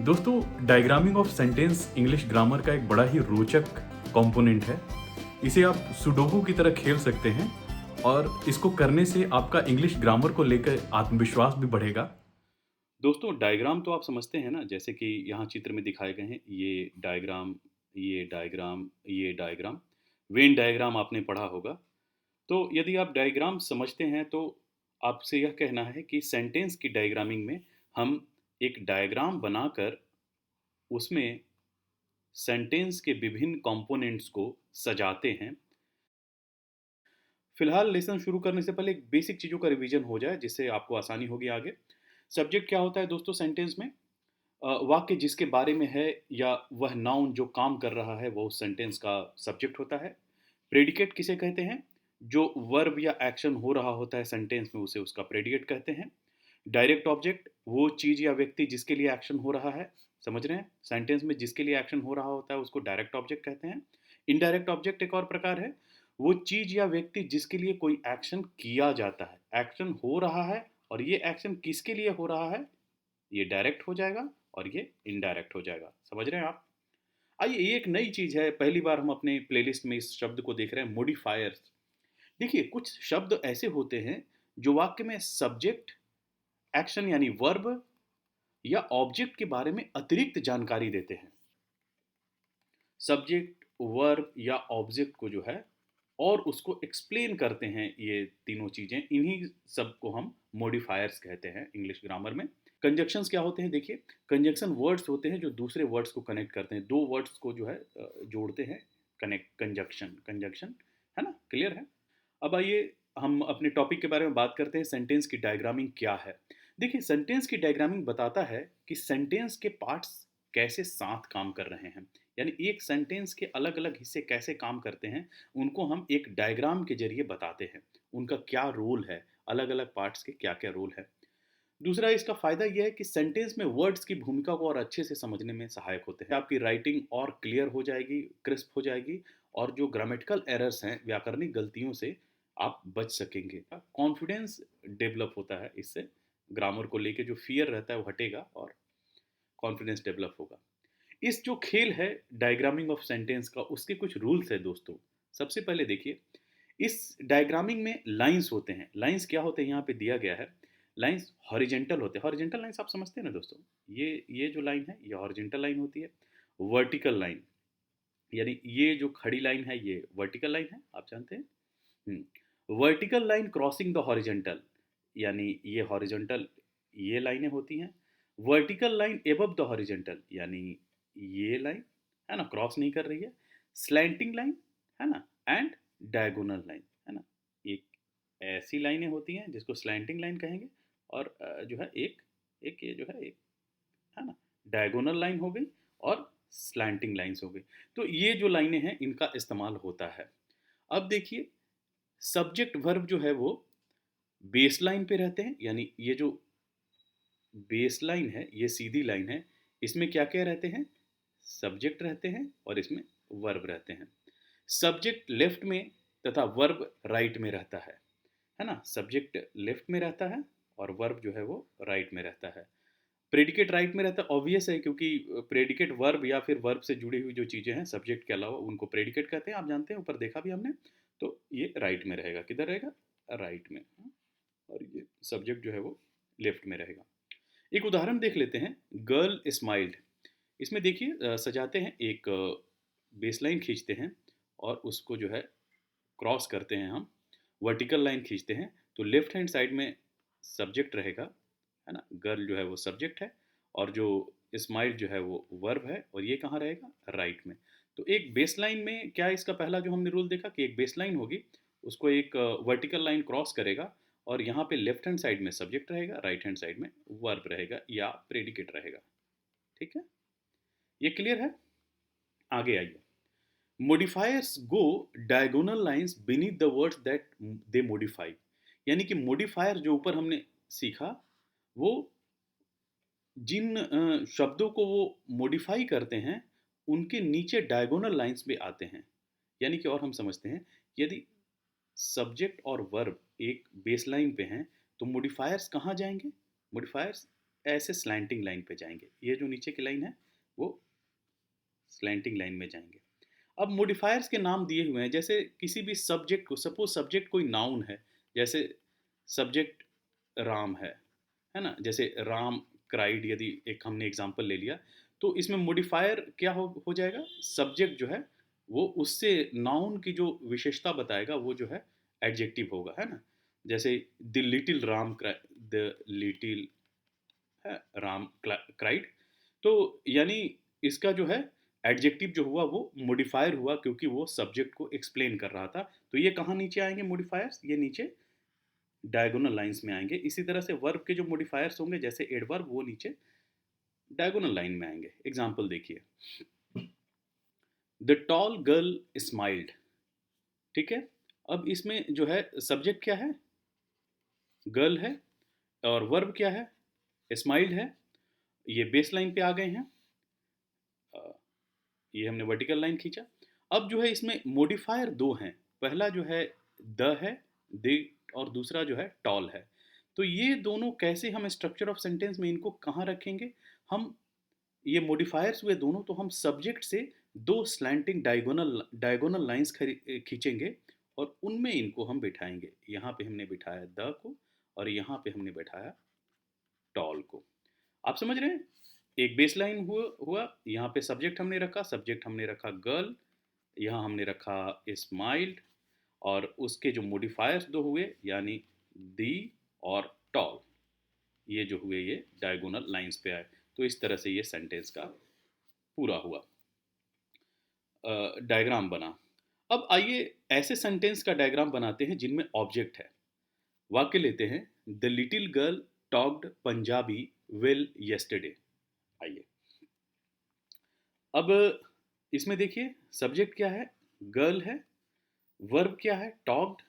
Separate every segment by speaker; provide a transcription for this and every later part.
Speaker 1: दोस्तों, डायग्रामिंग of sentence English grammar का एक बड़ा ही रोचक कंपोनेंट है। इसे आप सुडोकू की तरह खेल सकते हैं और इसको करने से आपका इंग्लिश ग्रामर को लेकर आत्मविश्वास भी बढ़ेगा। दोस्तों, डायग्राम तो आप समझते हैं ना, जैसे कि यहाँ चित्र में दिखाए गए हैं। ये डायग्राम, ये डायग्राम, ये डायग्राम। वेन डायग्राम आपने पढ़ा होगा। तो यदि आप डायग्राम समझते हैं तो आपसे यह कहना है कि सेंटेंस की डायग्रामिंग में हम एक डायग्राम बनाकर उसमें सेंटेंस के विभिन्न कंपोनेंट्स को सजाते हैं। फिलहाल लेसन शुरू करने से पहले एक बेसिक चीज़ों का रिवीजन हो जाए, जिससे आपको आसानी होगी आगे। सब्जेक्ट क्या होता है दोस्तों सेंटेंस में? वाक्य जिसके बारे में है या वह नाउन जो काम कर रहा है वो उस सेंटेंस का सब्जेक्ट होता है। प्रेडिकेट किसे कहते हैं? जो वर्ब या एक्शन हो रहा होता है सेंटेंस में, उसे उसका प्रेडिकेट कहते हैं। डायरेक्ट ऑब्जेक्ट वो चीज़ या व्यक्ति जिसके लिए एक्शन हो रहा है। समझ रहे हैं? सेंटेंस में जिसके लिए एक्शन हो रहा होता है उसको डायरेक्ट ऑब्जेक्ट कहते हैं। इनडायरेक्ट ऑब्जेक्ट एक और प्रकार है। वो चीज़ या व्यक्ति जिसके लिए कोई एक्शन किया जाता है, एक्शन हो रहा है, और ये एक्शन किसके लिए हो रहा है, ये डायरेक्ट हो जाएगा और ये इनडायरेक्ट हो जाएगा। समझ रहे हैं आप? आइए, ये एक नई चीज़ है, पहली बार हम अपने प्लेलिस्ट में इस शब्द को देख रहे हैं, मॉडिफायर्स। देखिए, कुछ शब्द ऐसे होते हैं जो वाक्य में सब्जेक्ट, एक्शन यानी वर्ब या ऑब्जेक्ट के बारे में अतिरिक्त जानकारी देते हैं। सब्जेक्ट, वर्ब या ऑब्जेक्ट को जो है और उसको एक्सप्लेन करते हैं, ये तीनों चीज़ें, इन्हीं सब को हम मॉडिफायर्स कहते हैं इंग्लिश ग्रामर में। कंजक्शंस क्या होते हैं? देखिए, कंजक्शन वर्ड्स होते हैं जो दूसरे वर्ड्स को कनेक्ट करते हैं, दो वर्ड्स को जो है जोड़ते हैं। कनेक्ट, कंजक्शन, कंजक्शन, है ना? क्लियर है? अब आइए हम अपने टॉपिक के बारे में बात करते हैं, सेंटेंस की डायग्रामिंग क्या है। देखिए, सेंटेंस की डायग्रामिंग बताता है कि सेंटेंस के पार्ट्स कैसे साथ काम कर रहे हैं, यानी एक सेंटेंस के अलग अलग हिस्से कैसे काम करते हैं, उनको हम एक डायग्राम के जरिए बताते हैं। उनका क्या रोल है, अलग अलग पार्ट्स के क्या क्या रोल है। दूसरा, इसका फ़ायदा यह है कि सेंटेंस में वर्ड्स की भूमिका को और अच्छे से समझने में सहायक होते हैं। आपकी राइटिंग और क्लियर हो जाएगी, क्रिस्प हो जाएगी, और जो ग्रामेटिकल एरर्स हैं, व्याकरणिक गलतियों से आप बच सकेंगे। कॉन्फिडेंस डेवलप होता है इससे। ग्रामर को लेके जो फ़ियर रहता है वो हटेगा और कॉन्फिडेंस डेवलप होगा। इस जो खेल है डायग्रामिंग ऑफ सेंटेंस का, उसके कुछ रूल्स है दोस्तों। सबसे पहले देखिए, इस डायग्रामिंग में लाइंस होते हैं। लाइंस क्या होते हैं यहाँ पे दिया गया है। लाइंस हॉरिजेंटल होते हैं। हॉरिजेंटल लाइंस आप समझते हैं ना दोस्तों? ये जो लाइन है ये हॉरिजेंटल लाइन होती है। वर्टिकल लाइन, यानी ये जो खड़ी लाइन है ये वर्टिकल लाइन है, आप जानते हैं। Vertical line crossing the horizontal, यानी ये हॉरिजेंटल, ये लाइनें होती हैं। Vertical line above the horizontal, यानी ये लाइन, है ना, क्रॉस नहीं कर रही है। स्लैंटिंग लाइन, है ना, एंड डायगोनल लाइन, है ना। एक ऐसी लाइनें होती हैं जिसको स्लैंटिंग लाइन कहेंगे, और जो है एक एक ये जो है एक, है ना, डायगोनल लाइन हो गई और स्लैंटिंग लाइंस हो गई। तो ये जो लाइनें हैं इनका इस्तेमाल होता है। अब देखिए, सब्जेक्ट वर्ब जो है वो बेस लाइन पे रहते हैं, यानी ये जो बेस लाइन है ये सीधी लाइन है। इसमें क्या क्या रहते हैं? सब्जेक्ट रहते हैं और इसमें वर्ब रहते हैं। सब्जेक्ट लेफ्ट में तथा वर्ब राइट में रहता है ना। सब्जेक्ट लेफ्ट में रहता है और वर्ब जो है वो राइट में रहता है। प्रेडिकेट राइट में रहता है, ऑब्वियस है, क्योंकि प्रेडिकेट वर्ब या फिर वर्ब से जुड़ी हुई जो चीज़ें हैं सब्जेक्ट के अलावा, उनको प्रेडिकेट कहते हैं, आप जानते हैं, ऊपर देखा भी हमने। तो ये राइट में रहेगा। किधर रहेगा? राइट में। और ये सब्जेक्ट जो है वो लेफ्ट में रहेगा। एक उदाहरण देख लेते हैं। Girl smiled. इसमें देखिए, सजाते हैं, एक बेसलाइन खींचते हैं और उसको जो है क्रॉस करते हैं हम। वर्टिकल लाइन खींचते हैं तो लेफ्ट हैंड साइड में सब्जेक्ट रहेगा, है ना। गर्ल जो है वो सब्जेक्ट है और जो स्माइल जो है वो वर्ब है, और ये कहाँ रहेगा? राइट में। तो एक बेसलाइन में क्या, इसका पहला जो हमने रूल देखा कि एक बेसलाइन होगी, उसको एक वर्टिकल लाइन क्रॉस करेगा, और यहाँ पे लेफ्ट हैंड साइड में सब्जेक्ट रहेगा, राइट हैंड साइड में वर्ब रहेगा या प्रेडिकेट रहेगा। ठीक है, ये क्लियर है? आगे आइए। Modifiers go diagonal lines beneath the words that they modify. यानी कि मॉडिफायर जो ऊपर हमने सीखा, वो जिन शब्दों को वो मॉडिफाई करते हैं उनके नीचे डायगोनल लाइंस भी आते हैं। यानी कि और हम समझते हैं, यदि सब्जेक्ट और वर्ब एक बेसलाइन पे हैं तो मॉडिफायर्स कहाँ जाएंगे? मॉडिफायर्स ऐसे स्लैंटिंग लाइन पे जाएंगे, ये जो नीचे की लाइन है वो स्लैंटिंग लाइन में जाएंगे। अब मॉडिफायर्स के नाम दिए हुए हैं, जैसे किसी भी सब्जेक्ट को, सपोज सब्जेक्ट कोई नाउन है, जैसे सब्जेक्ट राम है ना, जैसे राम क्राइड, यदि एक हमने एग्जांपल ले लिया, तो इसमें मॉडिफायर क्या हो जाएगा, सब्जेक्ट जो है वो उससे नाउन की जो विशेषता बताएगा वो जो है एडजेक्टिव होगा, है ना। जैसे the little Ram, the little है राम क्राइड, तो यानी इसका जो है एडजेक्टिव जो हुआ वो मॉडिफायर हुआ, क्योंकि वो सब्जेक्ट को एक्सप्लेन कर रहा था। तो ये कहाँ नीचे आएंगे मॉडिफायर्स, ये नीचे डायगोनल लाइंस में आएंगे। इसी तरह से वर्ब के जो मॉडिफायर्स होंगे जैसे एडवर्ब, वो नीचे डायगोनल लाइन में आएंगे। एग्जाम्पल देखिए, द टॉल गर्ल स्माइल्ड, ठीक है। अब इसमें जो है सब्जेक्ट क्या है, गर्ल है, और वर्ब क्या है, स्माइल्ड है। ये बेस लाइन पे आ गए हैं, अ, ये हमने वर्टिकल लाइन खींचा। अब जो है इसमें मॉडिफायर दो हैं, पहला जो है द है, दे, और दूसरा जो है टॉल है। तो ये दोनों कैसे हम स्ट्रक्चर ऑफ सेंटेंस में इनको कहाँ रखेंगे, हम ये मॉडिफायर्स हुए दोनों, तो हम सब्जेक्ट से दो स्लैंटिंग डायगोनल डायगोनल लाइंस खींचेंगे और उनमें इनको हम बिठाएंगे। यहाँ पे हमने बिठाया द को और यहाँ पे हमने बिठाया टॉल को। आप समझ रहे हैं, एक बेस लाइन हुआ यहाँ पे सब्जेक्ट हमने रखा, सब्जेक्ट हमने रखा गर्ल, यहाँ हमने रखा स्माइल्ड, और उसके जो मॉडिफायर्स दो हुए यानी दी और टॉल, ये जो हुए ये डायगोनल लाइंस पे आए। तो इस तरह से ये सेंटेंस का पूरा हुआ डायग्राम बना। अब आइए ऐसे सेंटेंस का डायग्राम बनाते हैं जिनमें ऑब्जेक्ट है। वाक्य लेते हैं, the little girl talked Punjabi well yesterday. आइए, अब इसमें देखिए सब्जेक्ट क्या है, गर्ल है, वर्ब क्या है, टॉक्ड,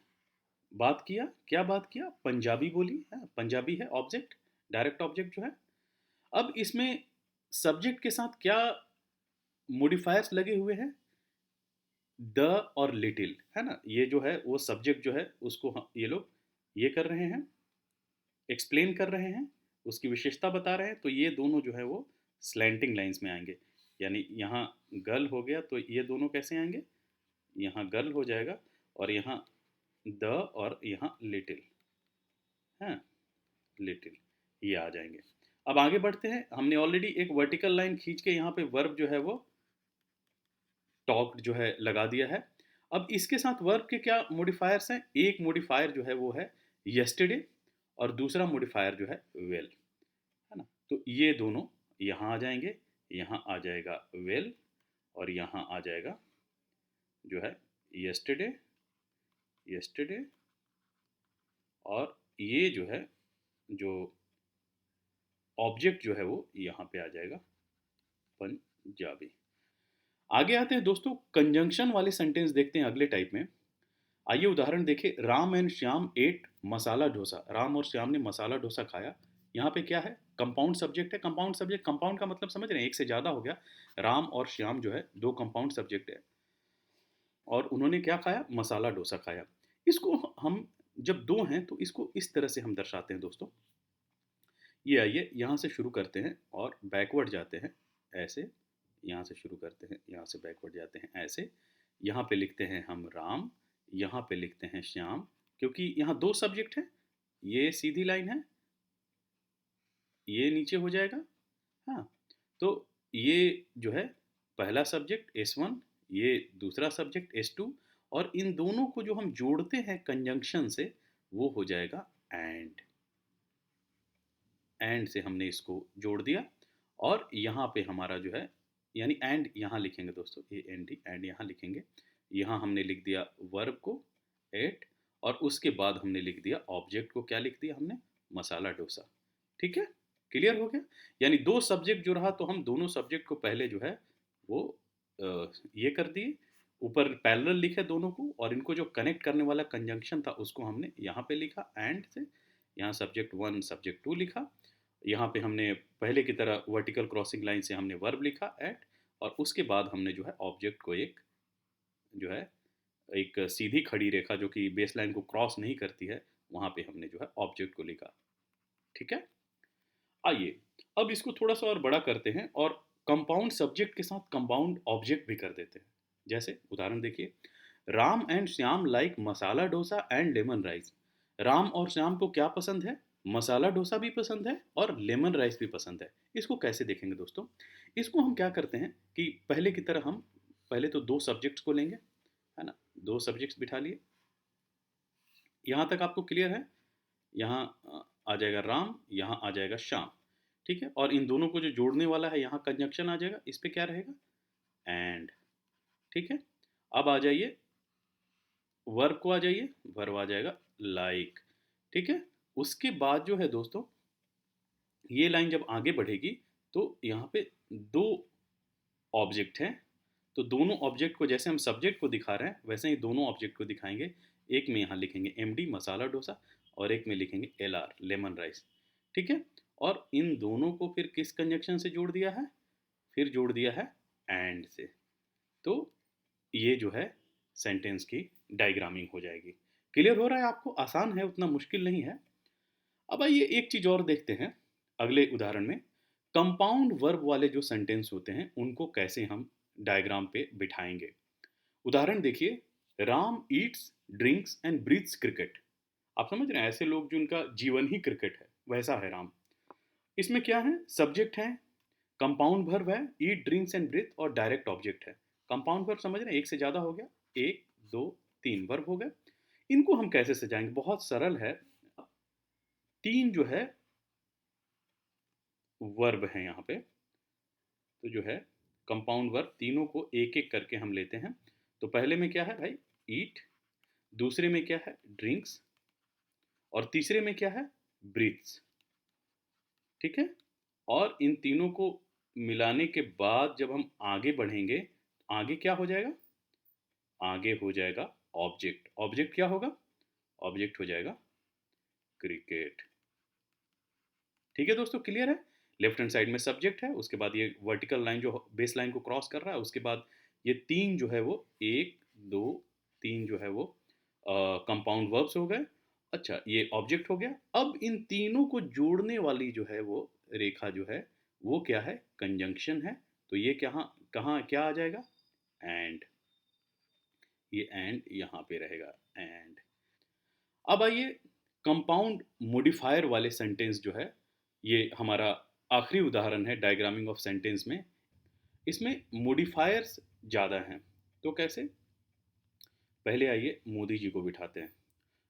Speaker 1: बात किया, क्या बात किया, पंजाबी बोली है, पंजाबी है ऑब्जेक्ट, डायरेक्ट ऑब्जेक्ट जो है। अब इसमें सब्जेक्ट के साथ क्या मॉडिफायर्स लगे हुए हैं, द और लिटिल, है ना। ये जो है वो सब्जेक्ट जो है उसको ये लोग ये कर रहे हैं, एक्सप्लेन कर रहे हैं, उसकी विशेषता बता रहे हैं। तो ये दोनों जो है वो स्लैंटिंग लाइंस में आएंगे, यानी यहाँ गर्ल हो गया तो ये दोनों कैसे आएंगे, यहाँ गर्ल हो जाएगा और यहाँ द, और यहाँ लिटिल है, लिटिल, ये आ जाएंगे। अब आगे बढ़ते हैं, हमने ऑलरेडी एक वर्टिकल लाइन खींच के यहाँ पे वर्ब जो है वो टॉक्ड जो है लगा दिया है। अब इसके साथ वर्ब के क्या मॉडिफायर्स हैं, एक मॉडिफायर जो है वो है यस्टरडे और दूसरा मॉडिफायर जो है वेल, है ना। तो ये दोनों यहाँ आ जाएंगे, यहाँ आ जाएगा वेल और यहाँ आ जाएगा जो है यस्टरडे, यस्टरडे, और ये जो है जो ऑब्जेक्ट जो है वो यहाँ पे आ जाएगा पंजाबी। आगे आते हैं दोस्तों, कंजंक्शन वाले सेंटेंस देखते हैं अगले टाइप में। आइए उदाहरण देखें, राम एंड श्याम एट मसाला डोसा। राम और श्याम ने मसाला डोसा खाया। यहाँ पे क्या है, कंपाउंड सब्जेक्ट है। कंपाउंड सब्जेक्ट, कंपाउंड का मतलब समझ रहे हैं, एक से ज़्यादा हो गया। राम और श्याम जो है दो कंपाउंड सब्जेक्ट है, और उन्होंने क्या खाया, मसाला डोसा खाया। इसको हम जब दो हैं तो इसको इस तरह से हम दर्शाते हैं दोस्तों। ये आइए यहाँ से शुरू करते हैं और बैकवर्ड जाते हैं ऐसे, यहाँ से शुरू करते हैं, यहाँ से बैकवर्ड जाते हैं ऐसे। यहाँ पे लिखते हैं हम राम, यहाँ पे लिखते हैं श्याम, क्योंकि यहाँ दो सब्जेक्ट हैं। ये सीधी लाइन है, ये नीचे हो जाएगा, हाँ। तो ये जो है पहला सब्जेक्ट S1, ये दूसरा सब्जेक्ट S2, और इन दोनों को जो हम जोड़ते हैं कंजंक्शन से वो हो जाएगा एंड। एंड से हमने इसको जोड़ दिया, और यहाँ पे हमारा जो है, यानी एंड यहाँ लिखेंगे दोस्तों, AND, एंड यहाँ लिखेंगे। यहाँ हमने लिख दिया वर्ब को एट, और उसके बाद हमने लिख दिया ऑब्जेक्ट को, क्या लिख दिया हमने, मसाला डोसा। ठीक है, क्लियर हो गया। यानी दो सब्जेक्ट जो रहा तो हम दोनों सब्जेक्ट को पहले जो है वो ये कर दिए, ऊपर पैरेलल लिखे दोनों को, और इनको जो कनेक्ट करने वाला कंजंक्शन था उसको हमने यहाँ पे लिखा एंड से। यहाँ सब्जेक्ट वन सब्जेक्ट टू लिखा, यहाँ पे हमने पहले की तरह वर्टिकल क्रॉसिंग लाइन से हमने वर्ब लिखा एट, और उसके बाद हमने जो है ऑब्जेक्ट को एक जो है एक सीधी खड़ी रेखा जो कि बेस लाइन को क्रॉस नहीं करती है, वहाँ पे हमने जो है ऑब्जेक्ट को लिखा। ठीक है, आइए अब इसको थोड़ा सा और बड़ा करते हैं और कंपाउंड सब्जेक्ट के साथ कंपाउंड ऑब्जेक्ट भी कर देते हैं। जैसे उदाहरण देखिए, Ram and Shyam like masala dosa and lemon rice. Ram और श्याम को क्या पसंद है? मसाला डोसा भी पसंद है और लेमन राइस भी पसंद है। इसको कैसे देखेंगे दोस्तों? इसको हम क्या करते हैं कि पहले की तरह हम पहले तो दो सब्जेक्ट्स को लेंगे, है ना? दो सब्जेक्ट्स बिठा लिए। यहाँ तक आपको क्लियर है? यहाँ आ जाएगा राम, यहाँ आ जाएगा श्याम। ठीक है, और इन दोनों को जो जोड़ने वाला है यहाँ कंजंक्शन आ जाएगा, इस पे क्या रहेगा? एंड। ठीक है, अब आ जाइए वर्ब को, आ जाइए वर्ब आ जाएगा लाइक। ठीक है, उसके बाद जो है दोस्तों, ये लाइन जब आगे बढ़ेगी तो यहाँ पे दो ऑब्जेक्ट हैं, तो दोनों ऑब्जेक्ट को जैसे हम सब्जेक्ट को दिखा रहे हैं वैसे ही दोनों ऑब्जेक्ट को दिखाएंगे। एक में यहाँ लिखेंगे एमडी मसाला डोसा और एक में लिखेंगे एलआर लेमन राइस। ठीक है, और इन दोनों को फिर किस कंजक्शन से जोड़ दिया है? फिर जोड़ दिया है एंड से। तो ये जो है सेंटेंस की डायग्रामिंग हो जाएगी। क्लियर हो रहा है आपको? आसान है, उतना मुश्किल नहीं है। अब आइए एक चीज और देखते हैं अगले उदाहरण में। कंपाउंड वर्ब वाले जो सेंटेंस होते हैं उनको कैसे हम डायग्राम पे बिठाएंगे। उदाहरण देखिए, Ram eats drinks and breathes cricket. आप समझ रहे हैं, ऐसे लोग जिनका जीवन ही क्रिकेट है वैसा है राम। इसमें क्या है? सब्जेक्ट है, कंपाउंड वर्ब है, ईट ड्रिंक्स एंड ब्रीथ, और डायरेक्ट ऑब्जेक्ट है। कंपाउंड वर्ब समझ रहे हैं, एक से ज्यादा हो गया, एक दो तीन वर्ब हो गए। इनको हम कैसे सजाएंगे? बहुत सरल है। तीन जो है वर्ब है यहाँ पे, तो जो है कंपाउंड वर्ब तीनों को एक एक करके हम लेते हैं। तो पहले में क्या है भाई? ईट। दूसरे में क्या है? ड्रिंक्स। और तीसरे में क्या है? ब्रीथ्स। ठीक है, और इन तीनों को मिलाने के बाद जब हम आगे बढ़ेंगे, आगे क्या हो जाएगा? आगे हो जाएगा ऑब्जेक्ट। ऑब्जेक्ट क्या होगा? ऑब्जेक्ट हो जाएगा क्रिकेट। ठीक है दोस्तों, क्लियर है? लेफ्ट हैंड साइड में सब्जेक्ट है, उसके बाद ये वर्टिकल लाइन जो बेस लाइन को क्रॉस कर रहा है, उसके बाद ये तीन जो है वो एक दो तीन जो है वो कंपाउंड वर्ब्स हो गए। अच्छा, ये ऑब्जेक्ट हो गया। अब इन तीनों को जोड़ने वाली जो है वो रेखा जो है वो क्या है? कंजंक्शन है। तो ये कहाँ कहाँ क्या आ जाएगा? एंड। ये एंड यहाँ पे रहेगा, एंड। अब आइए कंपाउंड मॉडिफायर वाले सेंटेंस जो है, ये हमारा आखिरी उदाहरण है डायग्रामिंग ऑफ सेंटेंस में। इसमें मॉडिफायर्स ज़्यादा हैं। तो कैसे? पहले आइए मोदी जी को बिठाते हैं।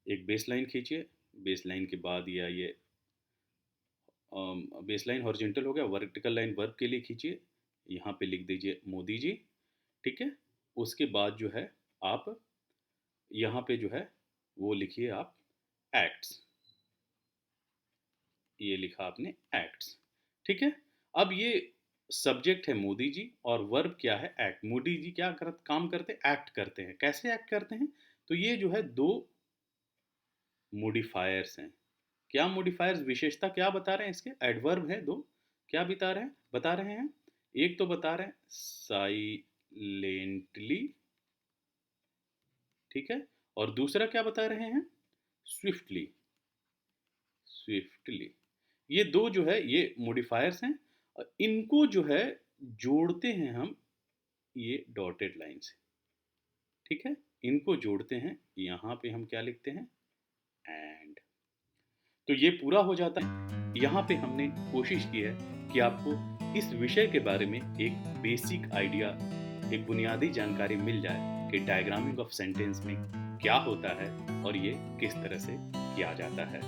Speaker 1: एक बेस लाइन खींचिए, बेस लाइन के बाद ये आइए, बेस लाइन हॉरिजॉन्टल हो गया, वर्टिकल लाइन वर्ब के लिए खींचिए, यहाँ पे लिख दीजिए मोदी जी। ठीक है, उसके बाद जो है आप यहाँ पे जो है वो लिखिए आप एक्ट्स। ये लिखा आपने एक्ट्स। ठीक है, अब ये सब्जेक्ट है मोदी जी और वर्ब क्या है? एक्ट। मोदी जी क्या काम करते हैं? एक्ट करते हैं। कैसे एक्ट करते हैं? तो ये जो है दो मॉडिफायर्स हैं। क्या मॉडिफायर्स? विशेषता क्या बता रहे हैं इसके? एडवर्ब है दो। क्या बता रहे हैं? एक तो बता रहे हैं साइलेंटली। ठीक है, और दूसरा क्या बता रहे हैं? स्विफ्टली। स्विफ्टली। ये दो जो है ये मॉडिफायर्स हैं, और इनको जो है जोड़ते हैं हम ये डॉटेड लाइन से। ठीक है, इनको जोड़ते हैं, यहाँ पे हम क्या लिखते हैं? एंड। तो ये पूरा हो जाता है। यहाँ पे हमने कोशिश की है कि आपको इस विषय के बारे में एक बेसिक आइडिया, एक बुनियादी जानकारी मिल जाए कि डायग्रामिंग ऑफ सेंटेंस में क्या होता है और ये किस तरह से किया जाता है।